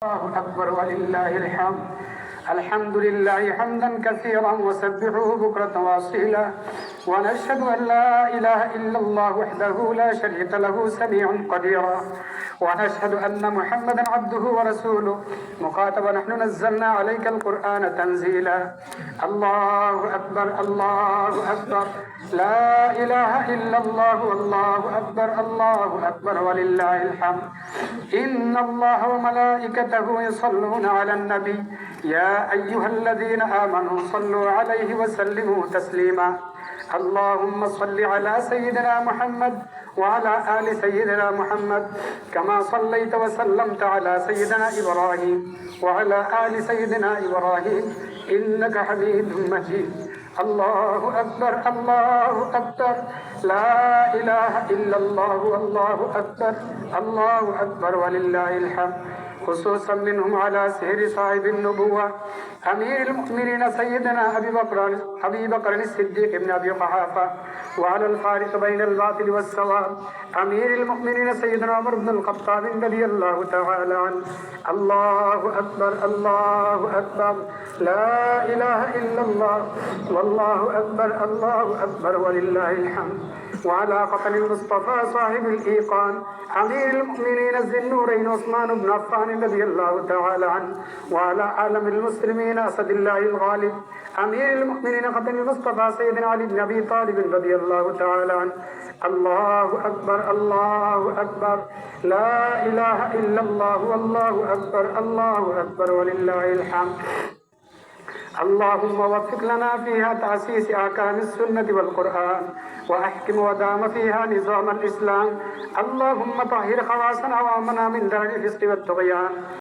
الله أكبر ولله الحمد. الحمد لله حمدا كثيرا وسبحوه بكرة وأصيلا، ونشهد أن لا إله إلا الله وحده لا شريك له سميع قديرا، ونشهد أن محمدا عبده ورسوله مخاطبا نحن نزلنا عليك القرآن تنزيلا. الله أكبر الله أكبر، لا إله إلا الله والله أكبر الله أكبر ولله الحمد. إن الله وملائكته يصلون على النبي يا أيها الذين آمنوا صلوا عليه وسلموا تسليما. اللهم صل على سيدنا محمد وعلى آل سيدنا محمد كما صليت وسلمت على سيدنا إبراهيم وعلى آل سيدنا إبراهيم إنك حميد مجيد. الله أكبر الله أكبر، لا إله إلا الله والله أكبر الله أكبر ولله الحمد. خصوصا منهم على سهر صاحب النبوة أمير المؤمنين سيدنا أبي بكر الصديق بن أبي قحافة، وعلى الفارق بين الباطل والصواب أمير المؤمنين سيدنا عمر بن الخطاب رضي الله تعالى عنه. الله أكبر الله أكبر، لا إله إلا الله والله أكبر الله أكبر ولله الحمد. وعلى قتل المصطفى صاحب الإيقان أمير المؤمنين ذي النورين عثمان بن عفان رضي الله تعالى عنه، وعلى عالم المسلمين أسد الله الغالب أمير المؤمنين قتل المصطفى سيدنا علي بن أبي طالب رضي الله تعالى عنه. الله أكبر الله أكبر، لا إله إلا الله والله أكبر الله أكبر ولله الحمد. اللهم وفق لنا فيها تأسيس أحكام السنة والقرآن، وأحكم ودام فيها نظام الإسلام. اللهم طهر خواصنا وأمنا من درج الفسق والطغيان،